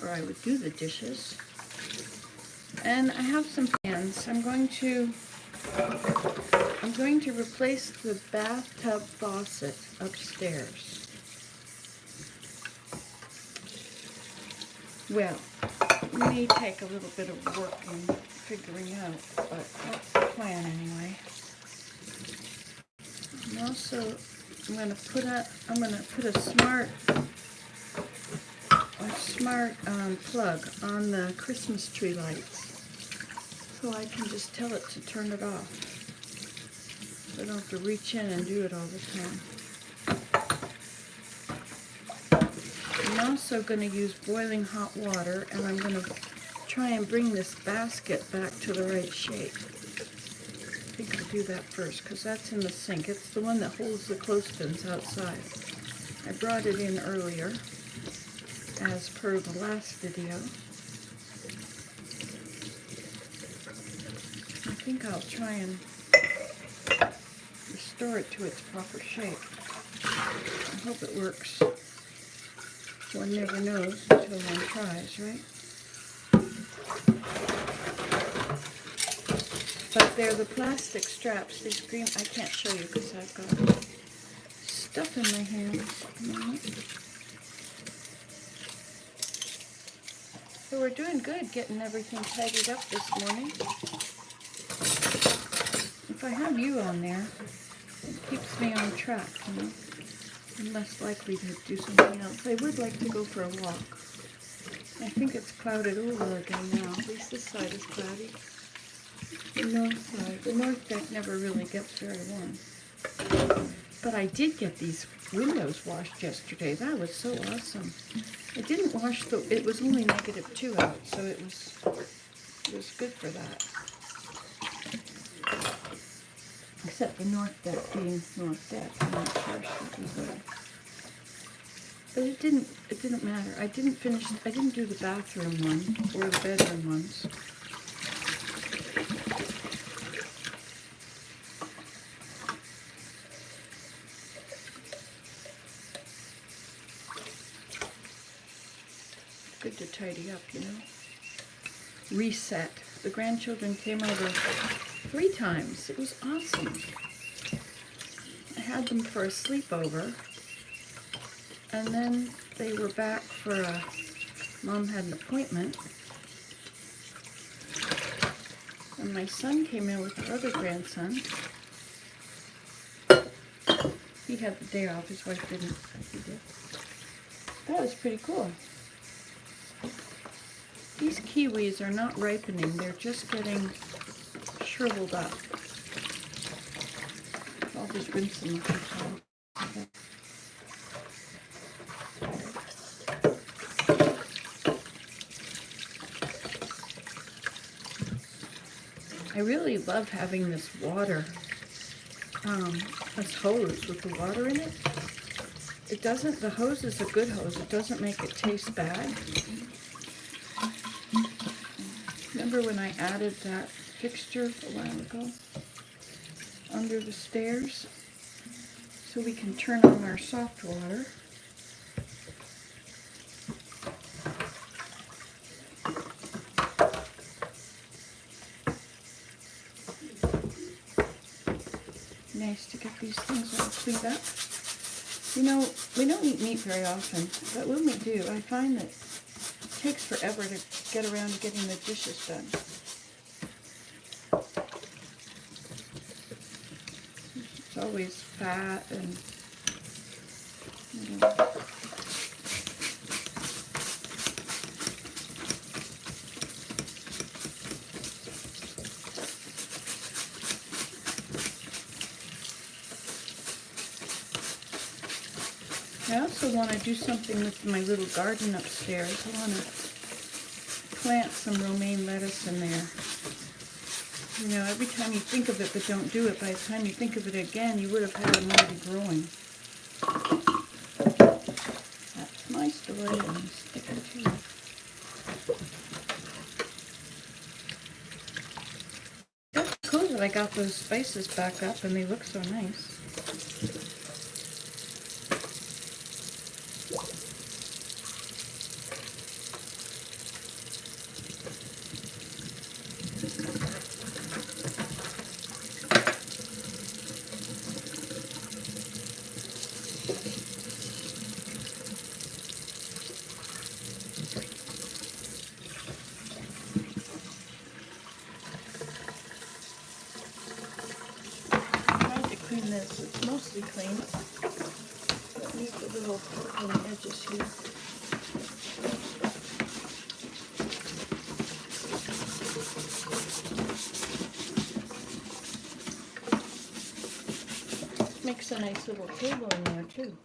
or I would do the dishes. And I have some pans. I'm going to replace the bathtub faucet upstairs. Well, it may take a little bit of work in figuring out, but that's the plan anyway. And also, I'm going to put a smart plug on the Christmas tree lights, so I can just tell it to turn it off. So I don't have to reach in and do it all the time. I'm also going to use boiling hot water, and I'm going to try and bring this basket back to the right shape. I think I'll do that first, because that's in the sink. It's the one that holds the clothespins outside. I brought it in earlier, as per the last video. I think I'll try and restore it to its proper shape. I hope it works. One never knows until one tries, right? But they're the plastic straps. These green, I can't show you because I've got stuff in my hands. So we're doing good getting everything tidied up this morning. If I have you on there, it keeps me on track, you know. I'm less likely to do something else. I would like to go for a walk. I think it's clouded over again now. At least this side is cloudy. The north side. The north deck never really gets very warm. But I did get these windows washed yesterday. That was so awesome. I didn't wash it was only -2 out, so it was good for that. Except the north deck being north deck, I'm not sure it should be good. But it didn't matter. I didn't do the bathroom one or the bedroom ones. Good to tidy up, you know. Reset. The grandchildren came over 3 times. It was awesome. I had them for a sleepover, and then they were back for Mom had an appointment, and my son came in with our other grandson. He had the day off. His wife didn't. He did. That was pretty cool. These kiwis are not ripening, they're just getting shriveled up. I'll just rinse them a few times. I really love having this water, this hose with the water in it. The hose is a good hose, it doesn't make it taste bad. Remember when I added that fixture a while ago under the stairs so we can turn on our soft water? Nice to get these things all cleaned up. You know, we don't eat meat very often, but when we do, I find that it takes forever to get around to getting the dishes done. It's always fat and, you know. I also want to do something with my little garden upstairs. I want to plant some romaine lettuce in there. You know, every time you think of it but don't do it, by the time you think of it again, you would have had them already growing. That's my story, and I'm sticking to it. That's cool that I got those spices back up and they look so nice. nicely clean. Don't need the little poke on the edges here. Makes a nice little table in there too.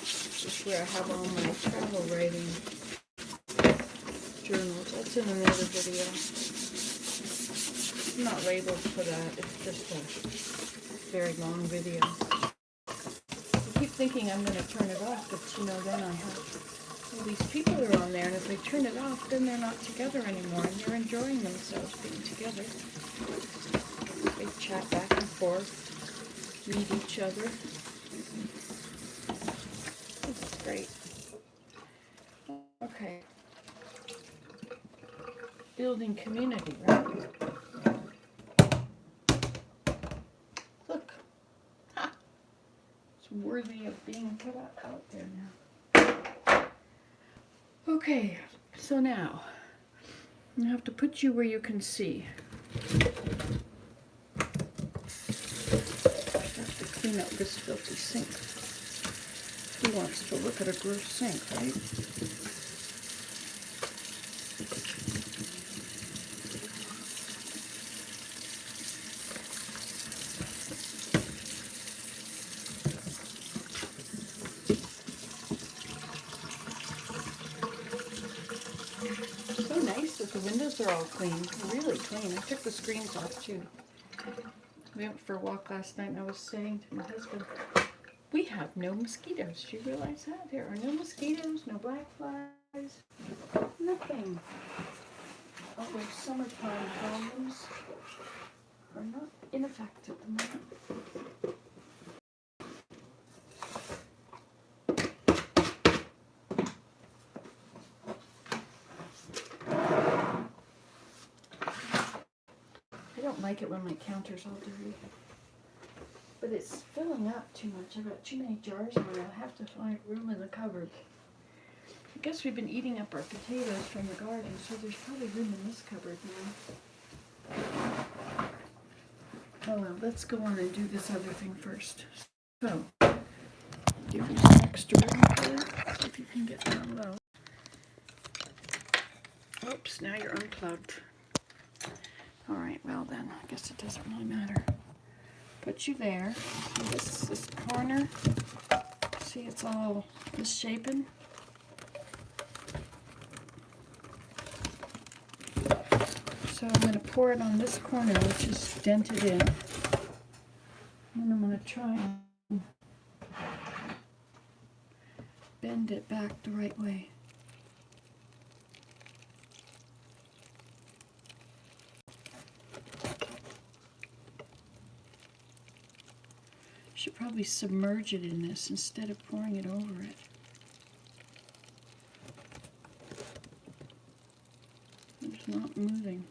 This is where I have all my travel writing journals. That's in another video. I'm not labeled for that. It's just a very long video. I keep thinking I'm going to turn it off, but you know, then I have all these people are on there, and if they turn it off, then they're not together anymore, and they're enjoying themselves being together. They chat back and forth, read each other. This is great. Okay. Building community, right? Look. Ha! It's worthy of being put out there now. Okay, so now I have to put you where you can see. I have to clean out this filthy sink. Who wants to look at a gross sink, right? The windows are all clean, really clean. I took the screens off too. We went for a walk last night and I was saying to my husband, we have no mosquitoes. Do you realize that? There are no mosquitoes, no black flies, nothing. Although summertime problems are not in effect at the moment. I don't like it when my counter's all dirty, but it's filling up too much. I've got too many jars in there. I'll have to find room in the cupboard. I guess we've been eating up our potatoes from the garden, so there's probably room in this cupboard now. Oh well, let's go on and do this other thing first. So, give you some extra room here, if you can get down low. Oops, now you're unplugged. Alright, well then, I guess it doesn't really matter. Put you there. This corner, see it's all misshapen? So I'm going to pour it on this corner, which is dented in. And I'm going to try and bend it back the right way. Should probably submerge it in this instead of pouring it over it. It's not moving.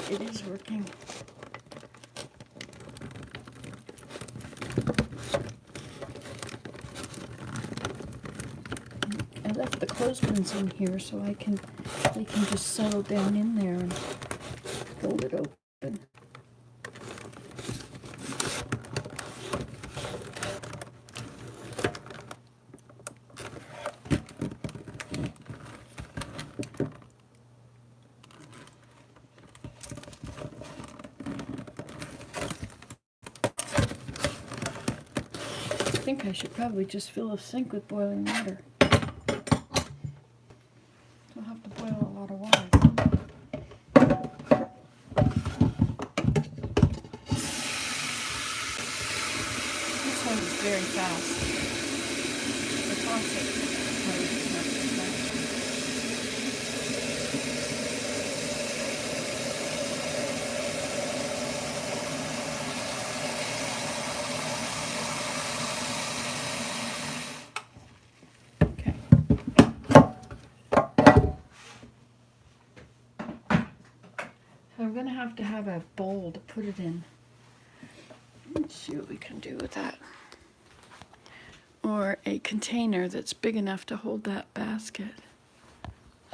It is working. I left the clothespins in here so they can just settle down in there and hold it open. I think I should probably just fill the sink with boiling water. I'll have to boil a lot of water. This one very fast. The faucet closes not very fast. Okay. So I'm going to have a bowl to put it in. Let's see what we can do with that. Or a container that's big enough to hold that basket.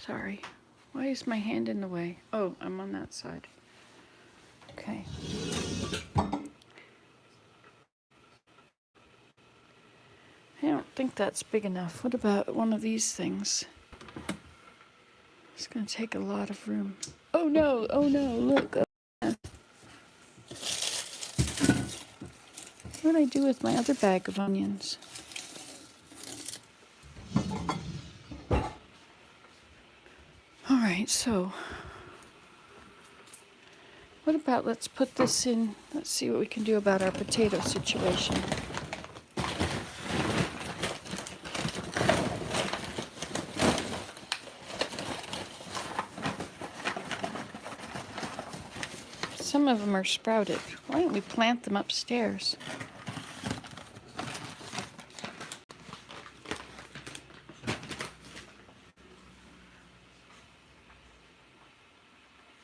Sorry. Why is my hand in the way? Oh, I'm on that side. Okay. I don't think that's big enough. What about one of these things? It's going to take a lot of room. Oh no, look. What did I do with my other bag of onions? Alright, so what about let's put this in, let's see what we can do about our potato situation. Some of them are sprouted. Why don't we plant them upstairs?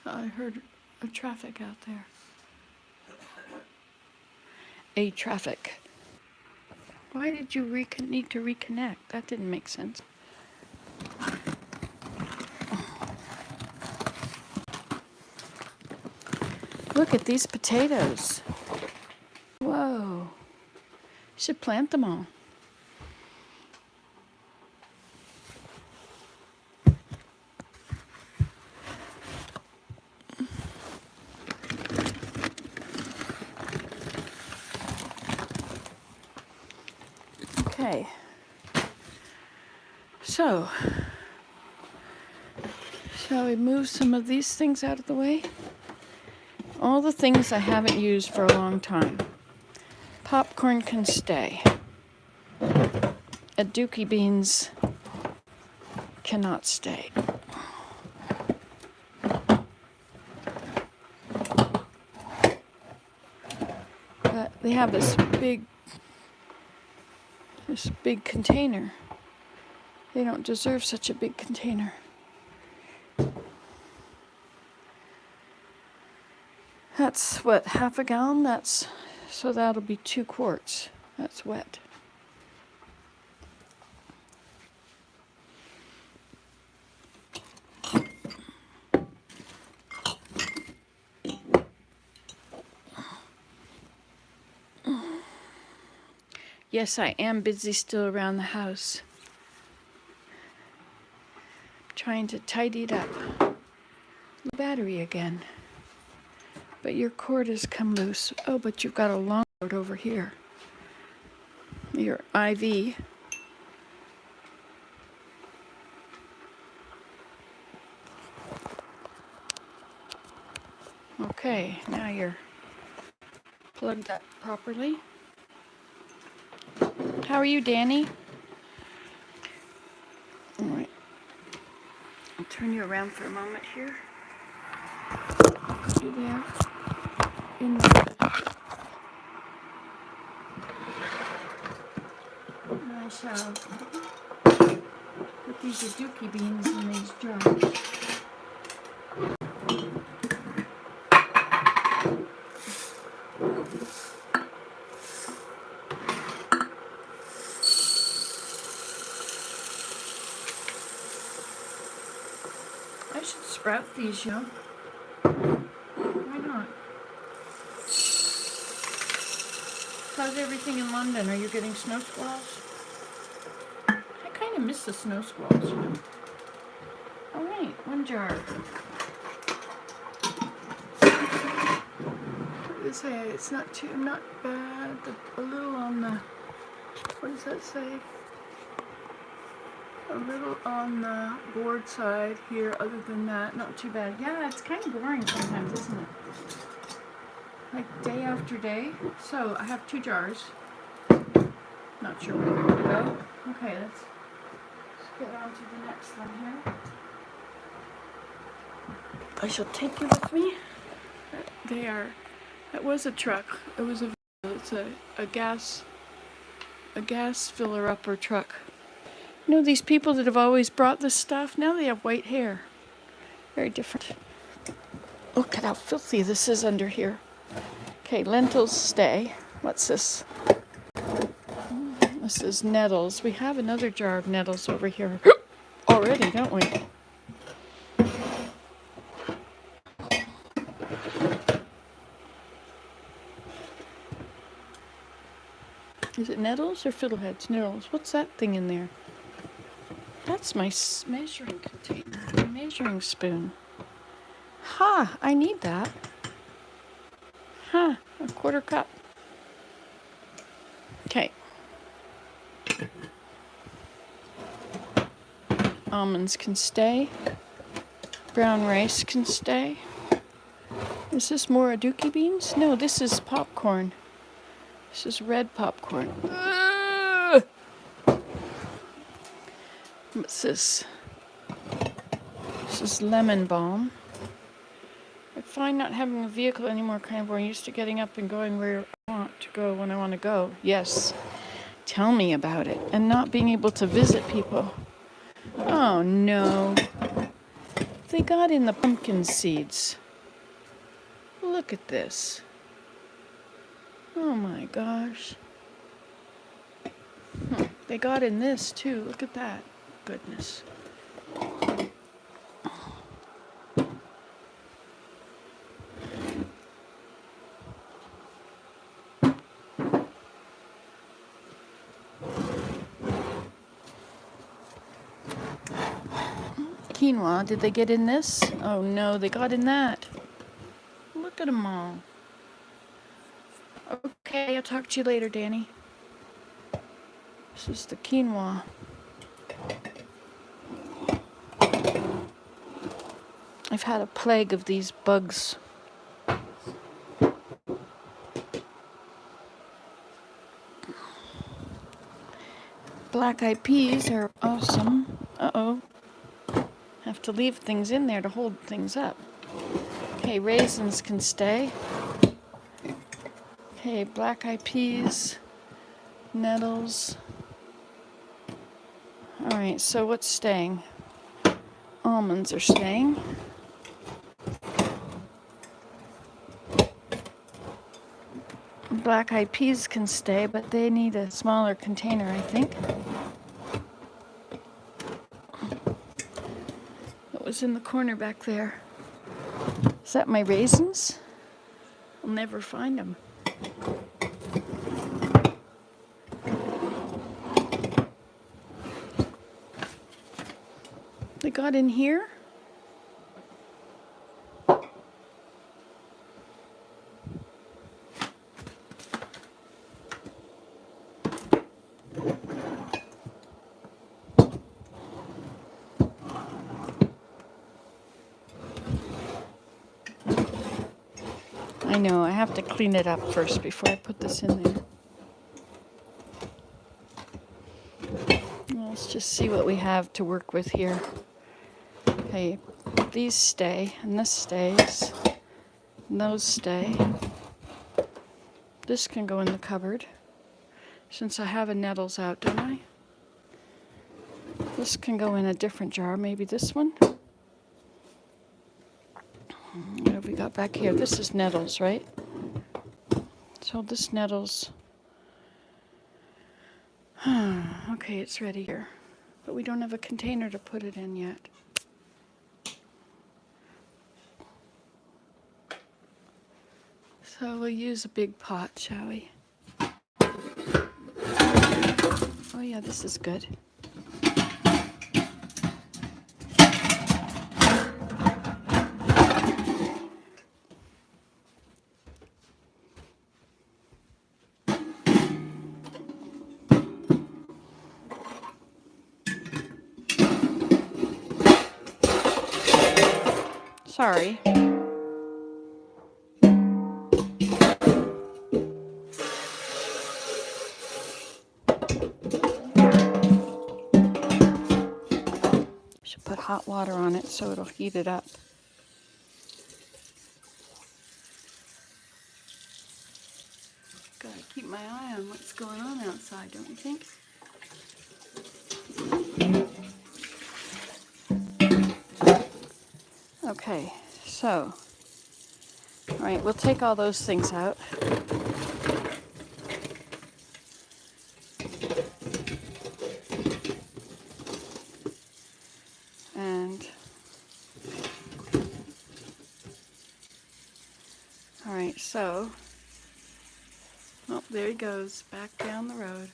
I heard a traffic out there. A traffic. Why did you need to reconnect? That didn't make sense. Look at these potatoes. Whoa. You should plant them all. Okay. So, shall we move some of these things out of the way? All the things I haven't used for a long time. Popcorn can stay. Aduki beans cannot stay. But they have this big container. They don't deserve such a big container. That's what, half a gallon? So that'll be 2 quarts. That's wet. Yes, I am busy still around the house. Trying to tidy it up. The battery again. But your cord has come loose. Oh, but you've got a long cord over here. Your IV. Okay, now you're plugged up properly. How are you, Danny? All right. I'll turn you around for a moment here. You there? In the... And I shall put these aduki beans in these jars. I should sprout these, you know. Why not? How's everything in London? Are you getting snow squalls? I kind of miss the snow squalls, you know. All right, 1 jar. What does it say? It's not bad. A little on the, what does that say? A little on the board side here. Other than that, not too bad. Yeah, it's kind of boring sometimes, isn't it? Like day after day. So I have 2 jars. Not sure where they're going to go. Okay, let's get on to the next one here. I shall take you with me. That was a truck. It's a gas filler-upper truck. You know these people that have always brought this stuff, now they have white hair. Very different. Look at how filthy this is under here. Okay, lentils stay. What's this? This is nettles. We have another jar of nettles over here already, don't we? Is it nettles or fiddleheads? Nettles. What's that thing in there? That's my measuring container, my measuring spoon. Ha! I need that. Ha! A quarter cup. Okay. Almonds can stay. Brown rice can stay. Is this more aduki beans? No, this is popcorn. This is red popcorn. What's this? This is lemon balm. I find not having a vehicle anymore kind of boring. Used to getting up and going where I want to go when I want to go. Yes. Tell me about it. And not being able to visit people. Oh no. They got in the pumpkin seeds. Look at this. Oh my gosh. They got in this too. Look at that. Goodness. Quinoa, did they get in this? Oh no, they got in that. Look at them all. Okay, I'll talk to you later, Danny. This is the quinoa. I've had a plague of these bugs. Black-eyed peas are awesome. Uh-oh. Have to leave things in there to hold things up. Okay, raisins can stay. Okay, black-eyed peas, nettles. All right, so what's staying? Almonds are staying. Black-eyed peas can stay, but they need a smaller container, I think. What was in the corner back there? Is that my raisins? I'll never find them. They got in here? I know, I have to clean it up first before I put this in there. Well, let's just see what we have to work with here. Okay, these stay, and this stays, and those stay. This can go in the cupboard, since I have a nettles out, don't I? This can go in a different jar, maybe this one. What have we got back here? This is nettles, right? So this nettles. Okay, it's ready here. But we don't have a container to put it in yet. So we'll use a big pot, shall we? Oh yeah, this is good. Sorry. water on it so it'll heat it up. Gotta keep my eye on what's going on outside, don't you think? Okay, so, all right, we'll take all those things out. And, all right, so, oh, there he goes, back down the road.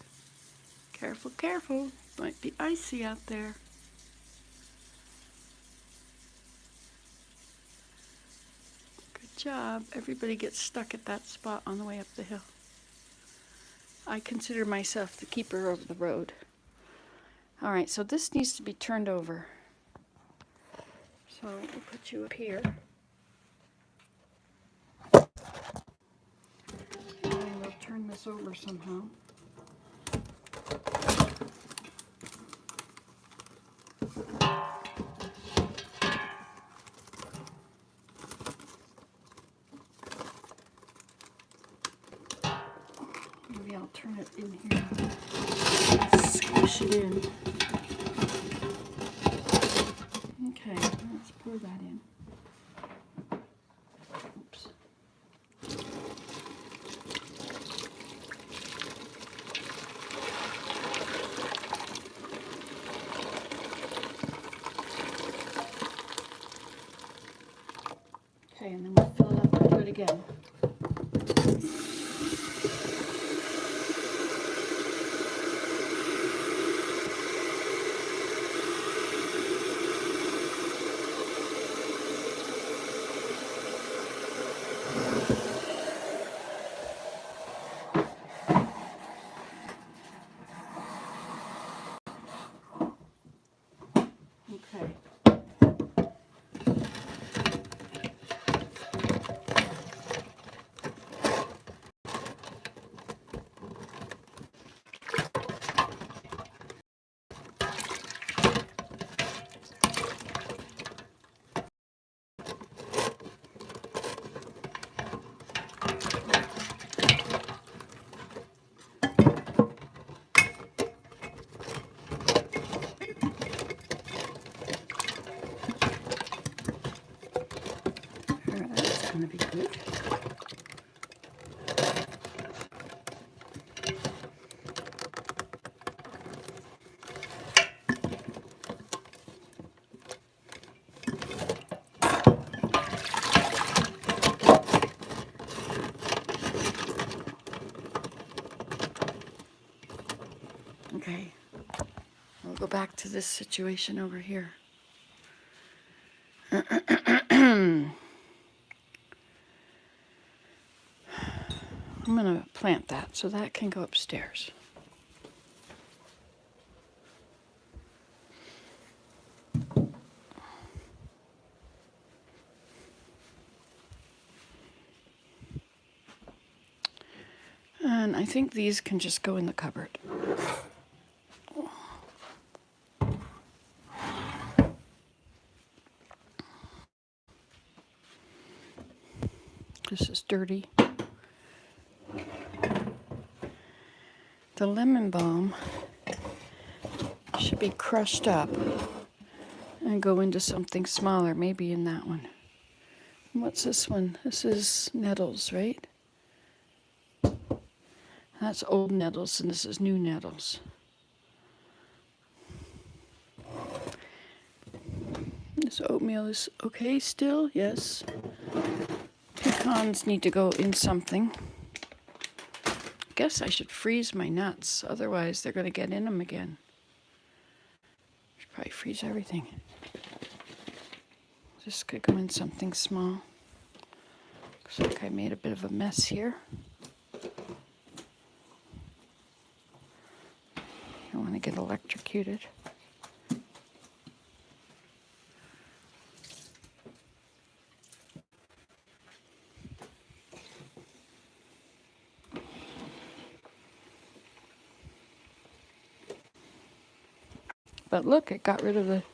Careful, careful, might be icy out there. Good job. Everybody gets stuck at that spot on the way up the hill. I consider myself the keeper of the road. All right, so this needs to be turned over. So we'll put you up here. And we'll turn this over somehow. Maybe I'll turn it in here. Squish it in. Okay, let's pour that in. Oops. Okay, and then we'll fill it up and do it again. Okay. That's going to be good. Okay, we'll go back to this situation over here. I'm going to plant that so that can go upstairs. And I think these can just go in the cupboard. This is dirty. The lemon balm should be crushed up and go into something smaller, maybe in that one. What's this one? This is nettles, right? That's old nettles, and this is new nettles. This oatmeal is okay still, yes. Pecans need to go in something. I guess I should freeze my nuts, otherwise they're going to get in them again. Should probably freeze everything. This could go in something small. Looks like I made a bit of a mess here. I want to get electrocuted. But look, it got rid of the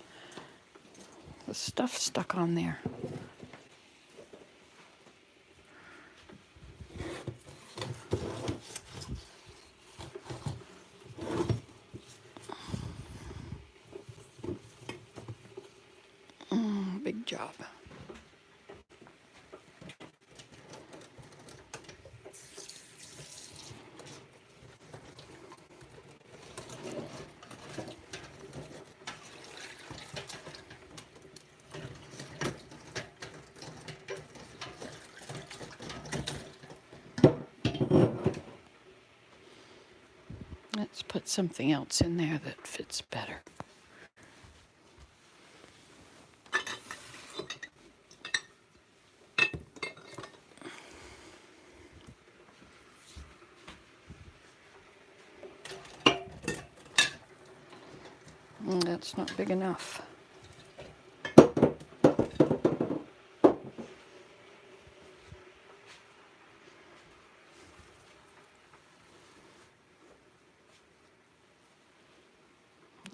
stuff stuck on there. Big job. Let's put something else in there that fits better. That's not big enough.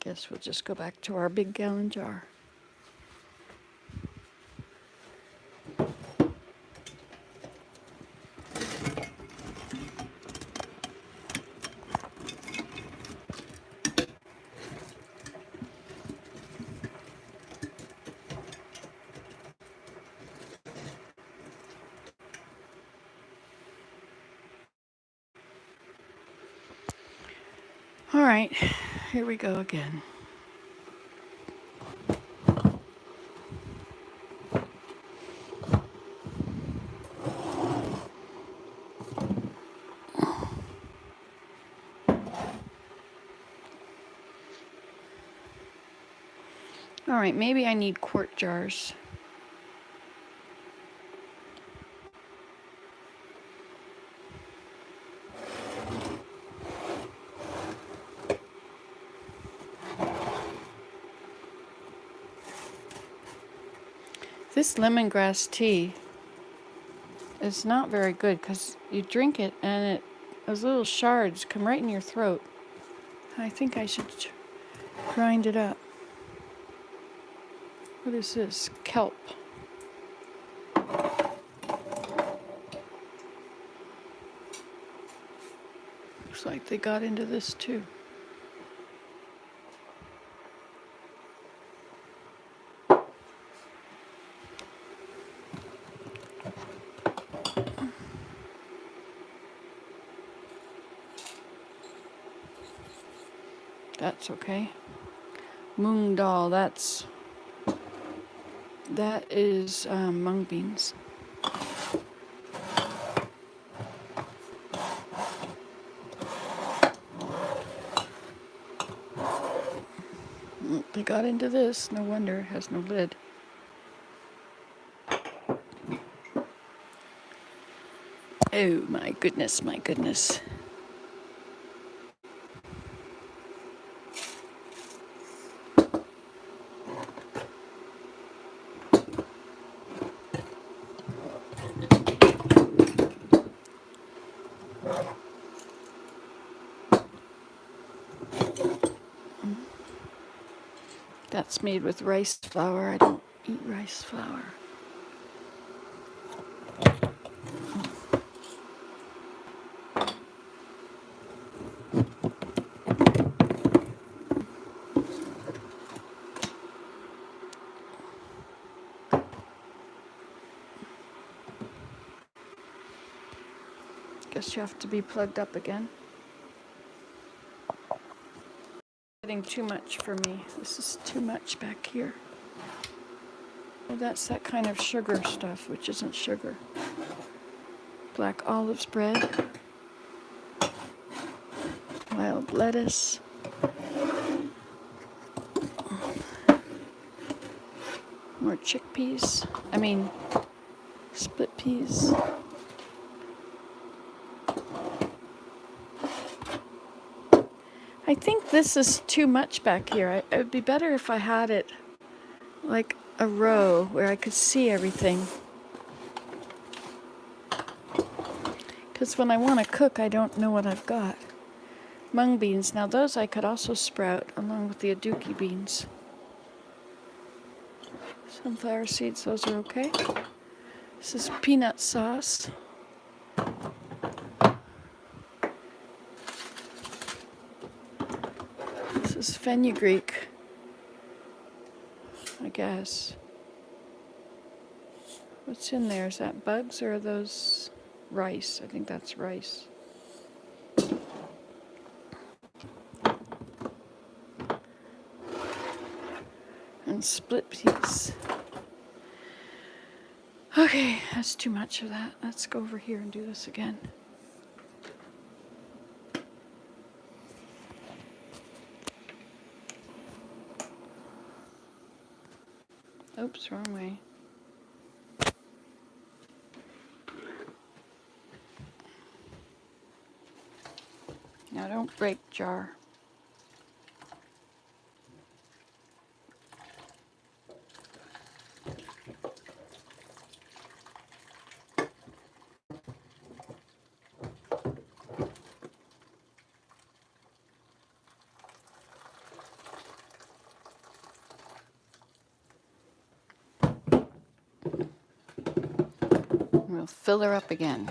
Guess we'll just go back to our big gallon jar. All right, here we go again. All right, maybe I need quart jars. This lemongrass tea is not very good because you drink it and those little shards come right in your throat. I think I should grind it up. What is this? Kelp. Looks like they got into this too. That's okay. Mung dal, that is mung beans. They got into this, no wonder it has no lid. Oh my goodness, my goodness. That's made with rice flour. I don't eat rice flour. Guess you have to be plugged up again. Getting too much for me. This is too much back here. Well, that's that kind of sugar stuff, which isn't sugar. Black olive spread. Wild lettuce. More chickpeas. Split peas. I think this is too much back here. It would be better if I had it like a row where I could see everything. Because when I want to cook, I don't know what I've got. Mung beans. Now those I could also sprout along with the aduki beans. Sunflower seeds, those are okay. This is peanut sauce. This is fenugreek, I guess. What's in there? Is that bugs or are those rice? I think that's rice. And split peas. Okay, that's too much of that. Let's go over here and do this again. Oops, wrong way. Now don't break jar. We'll fill her up again.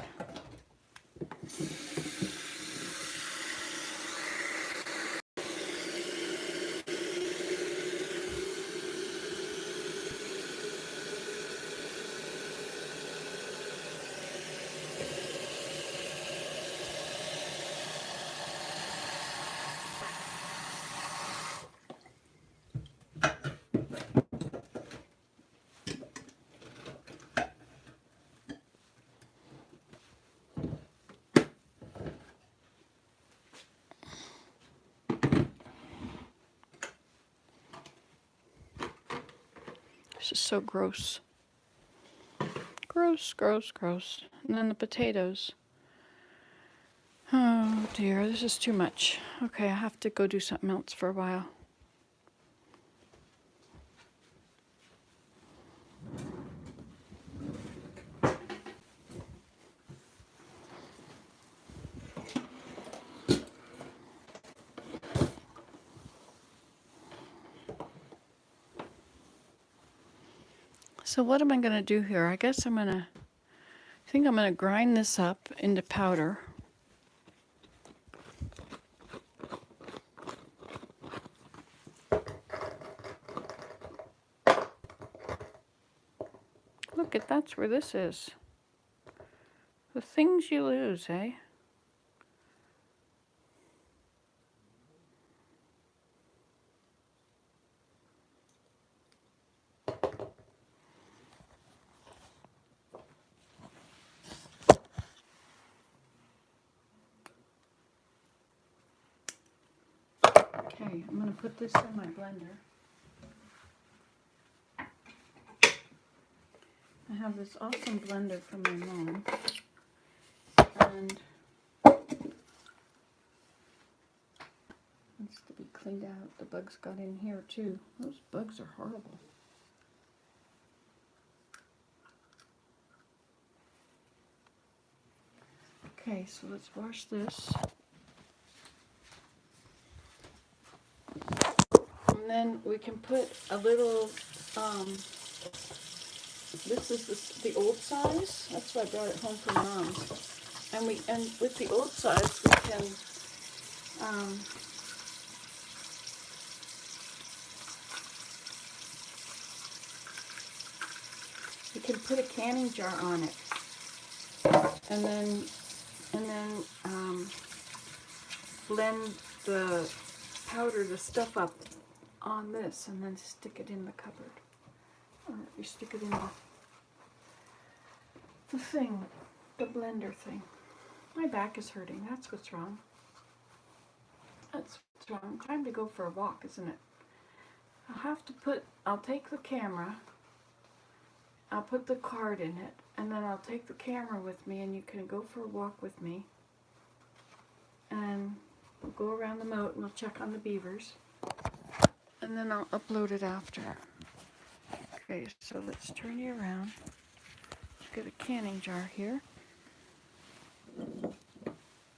This is so gross. Gross, gross, gross. And then the potatoes. Oh dear, this is too much. Okay, I have to go do something else for a while. So what am I going to do here? I guess I think I'm going to grind this up into powder. Look at that's where this is. The things you lose, eh? Okay, I'm going to put this in my blender. I have this awesome blender from my mom. And needs to be cleaned out. The bugs got in here too. Those bugs are horrible. Okay, so let's wash this. And then we can put a little, this is the old size. That's why I brought it home from Mom's. And with the old size, we can, put a canning jar on it. And then blend the powder, the stuff up on this, and then stick it in the cupboard. Or you stick it in the thing, the blender thing. My back is hurting. That's what's wrong. That's what's wrong. Time to go for a walk, isn't it? I'll take the camera, I'll put the card in it, and then I'll take the camera with me, and you can go for a walk with me. And we'll go around the moat and we'll check on the beavers. And then I'll upload it after. Okay, so let's turn you around. Get a canning jar here.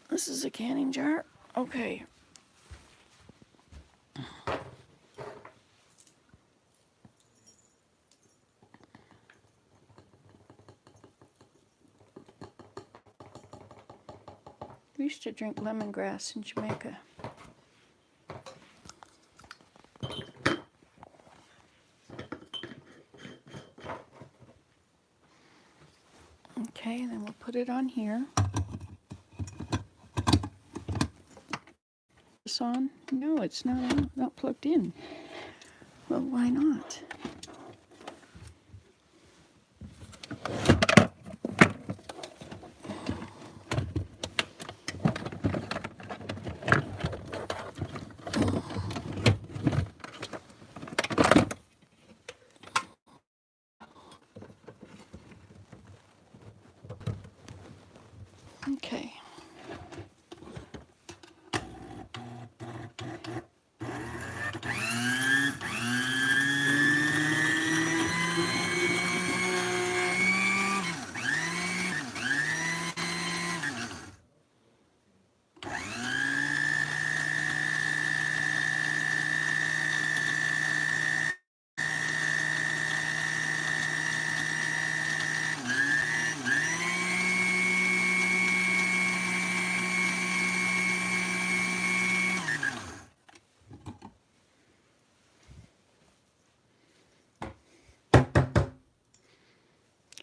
This is a canning jar. Okay. We used to drink lemongrass in Jamaica. Okay, and then we'll put it on here. This on? No, it's not on, not plugged in. Well, why not? Okay.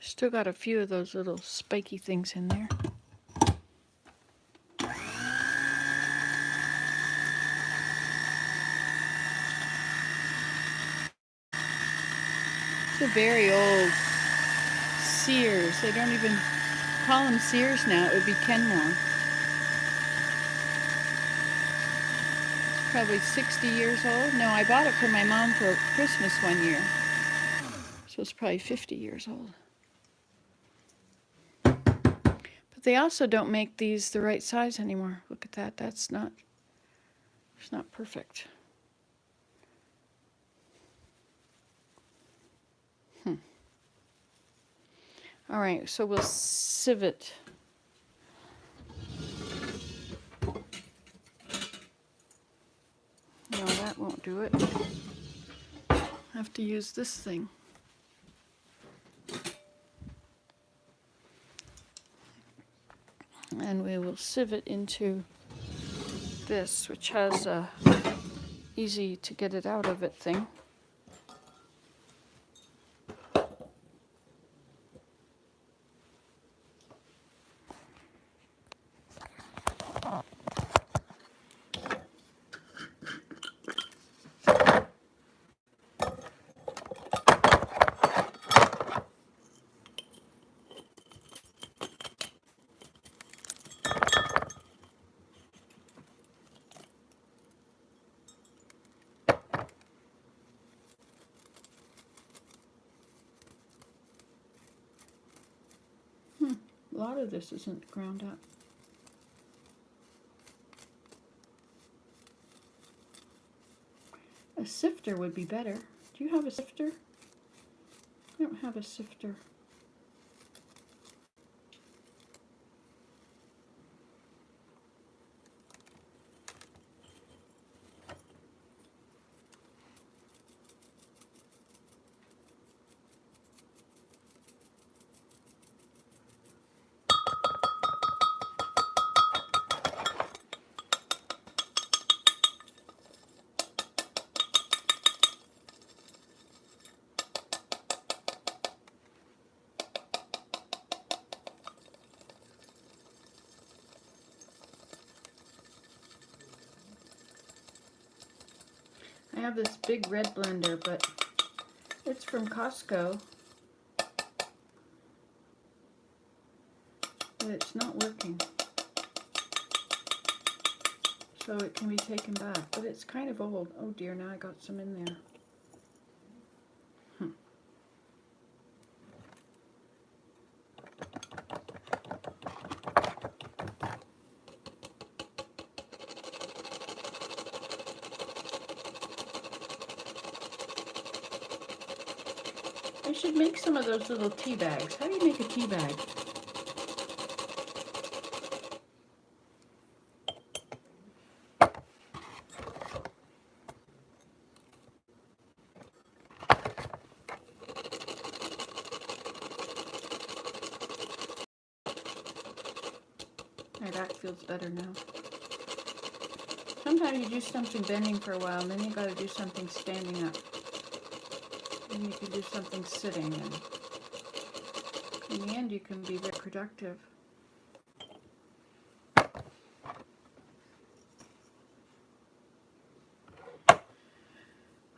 Still got a few of those little spiky things in there. It's a very old Sears. They don't even call them Sears now. It would be Kenmore. It's probably 60 years old. No, I bought it for my mom for Christmas one year. So it's probably 50 years old. But they also don't make these the right size anymore. Look at that. It's not perfect. All right, so we'll sieve it. No, that won't do it. I have to use this thing. And we will sieve it into this, which has a easy to get it out of it thing. A lot of this isn't ground up. A sifter would be better. Do you have a sifter? I don't have a sifter. I have this big red blender, but it's from Costco. But it's not working. So it can be taken back. But it's kind of old. Oh dear, now I got some in there. I should make some of those little tea bags. How do you make a tea bag? Okay, that feels better now. Sometimes you do something bending for a while, and then you got to do something standing up. And you can do something sitting, and in the end you can be very productive.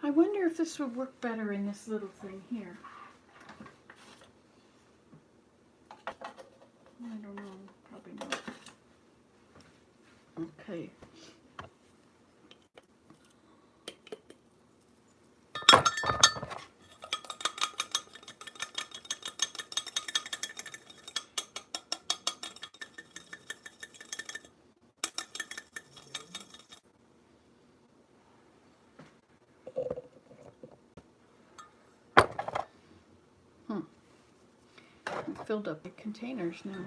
I wonder if this would work better in this little thing here. I don't know, probably not. Okay. I've filled up the containers now.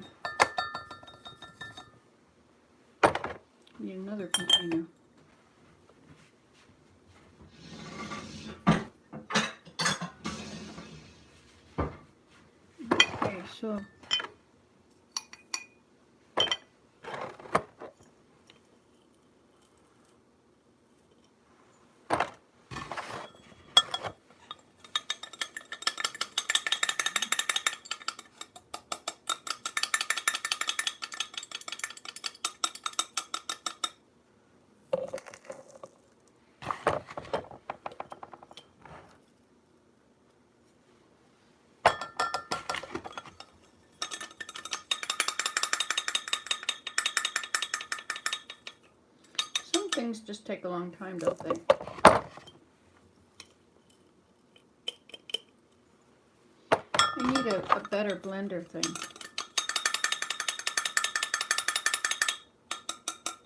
Need another container. Okay, so some things just take a long time, don't they? I need a better blender thing.